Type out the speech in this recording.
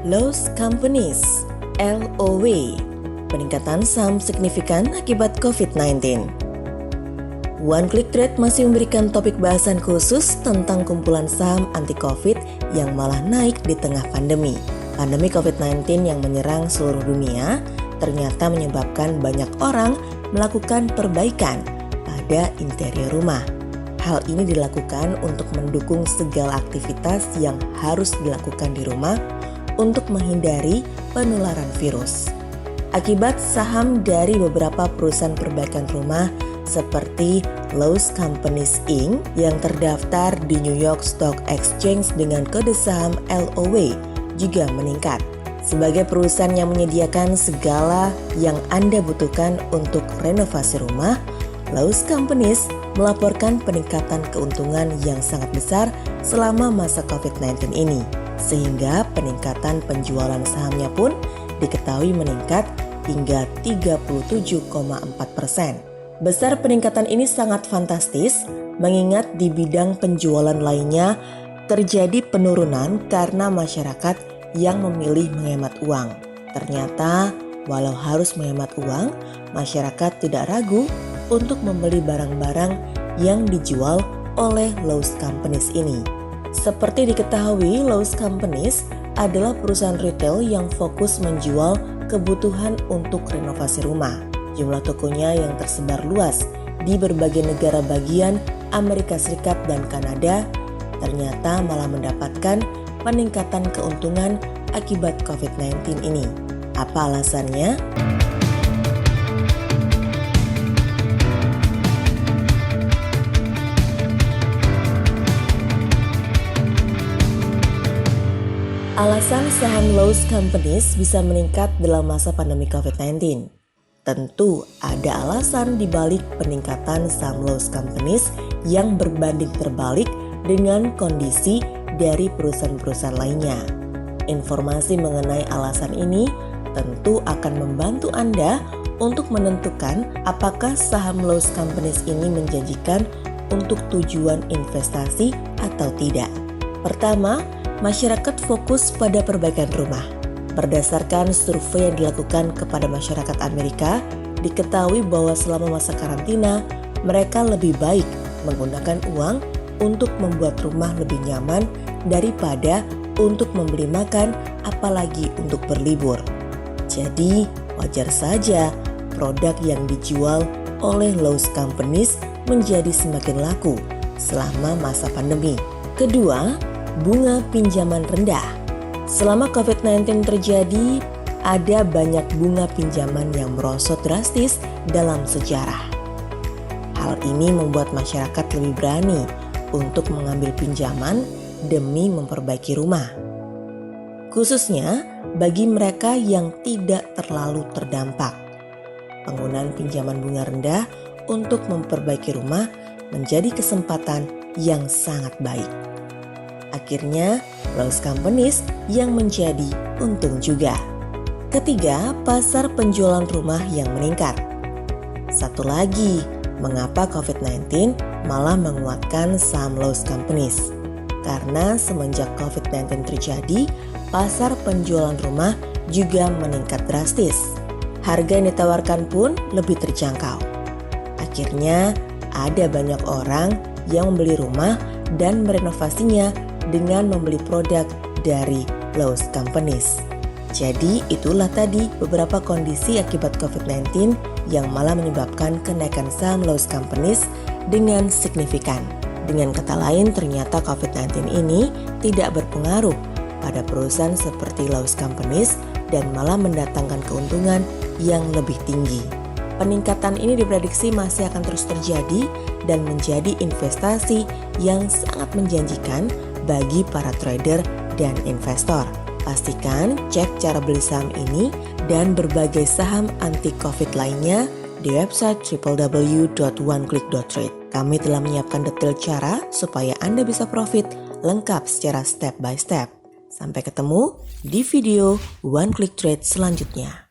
Loss Companies (LOW), peningkatan saham signifikan akibat COVID-19. One Click Trade masih memberikan topik bahasan khusus tentang kumpulan saham anti-COVID yang malah naik di tengah pandemi. Pandemi COVID-19 yang menyerang seluruh dunia ternyata menyebabkan banyak orang melakukan perbaikan pada interior rumah. Hal ini dilakukan untuk mendukung segala aktivitas yang harus dilakukan di rumah untuk menghindari penularan virus. Akibat saham dari beberapa perusahaan perbaikan rumah seperti Lowe's Companies Inc. yang terdaftar di New York Stock Exchange dengan kode saham LOW juga meningkat. Sebagai perusahaan yang menyediakan segala yang Anda butuhkan untuk renovasi rumah, Lowe's Companies melaporkan peningkatan keuntungan yang sangat besar selama masa COVID-19 ini, sehingga peningkatan penjualan sahamnya pun diketahui meningkat hingga 37,4%. Besar peningkatan ini sangat fantastis, mengingat di bidang penjualan lainnya terjadi penurunan karena masyarakat yang memilih menghemat uang. Ternyata, walau harus menghemat uang, masyarakat tidak ragu untuk membeli barang-barang yang dijual oleh Lowe's Companies ini. Seperti diketahui, Lowe's Companies adalah perusahaan retail yang fokus menjual kebutuhan untuk renovasi rumah. Jumlah tokonya yang tersebar luas di berbagai negara bagian Amerika Serikat dan Kanada ternyata malah mendapatkan peningkatan keuntungan akibat COVID-19 ini. Apa alasannya? Alasan saham Lowe's Companies bisa meningkat dalam masa pandemi COVID-19. Tentu ada alasan di balik peningkatan saham Lowe's Companies yang berbanding terbalik dengan kondisi dari perusahaan-perusahaan lainnya. Informasi mengenai alasan ini tentu akan membantu Anda untuk menentukan apakah saham Lowe's Companies ini menjanjikan untuk tujuan investasi atau tidak. Pertama, masyarakat fokus pada perbaikan rumah. Berdasarkan survei yang dilakukan kepada masyarakat Amerika, diketahui bahwa selama masa karantina, mereka lebih baik menggunakan uang untuk membuat rumah lebih nyaman daripada untuk membeli makan, apalagi untuk berlibur. Jadi, wajar saja produk yang dijual oleh Lowe's Companies menjadi semakin laku selama masa pandemi. Kedua, bunga pinjaman rendah. Selama COVID-19 terjadi, ada banyak bunga pinjaman yang merosot drastis dalam sejarah. Hal ini membuat masyarakat lebih berani untuk mengambil pinjaman demi memperbaiki rumah. Khususnya bagi mereka yang tidak terlalu terdampak. Penggunaan pinjaman bunga rendah untuk memperbaiki rumah menjadi kesempatan yang sangat baik. Akhirnya, Lowe's Companies yang menjadi untung juga. Ketiga, pasar penjualan rumah yang meningkat. Satu lagi, mengapa COVID-19 malah menguatkan saham Lowe's Companies? Karena semenjak COVID-19 terjadi, pasar penjualan rumah juga meningkat drastis. Harga yang ditawarkan pun lebih terjangkau. Akhirnya, ada banyak orang yang membeli rumah dan merenovasinya dengan membeli produk dari Lowe's Companies. Jadi itulah tadi beberapa kondisi akibat COVID-19 yang malah menyebabkan kenaikan saham Lowe's Companies dengan signifikan. Dengan kata lain, ternyata COVID-19 ini tidak berpengaruh pada perusahaan seperti Lowe's Companies dan malah mendatangkan keuntungan yang lebih tinggi. Peningkatan ini diprediksi masih akan terus terjadi dan menjadi investasi yang sangat menjanjikan bagi para trader dan investor. Pastikan cek cara beli saham ini dan berbagai saham anti-COVID lainnya di website www.oneclick.trade. Kami telah menyiapkan detail cara supaya Anda bisa profit lengkap secara step by step. Sampai ketemu di video One Click Trade selanjutnya.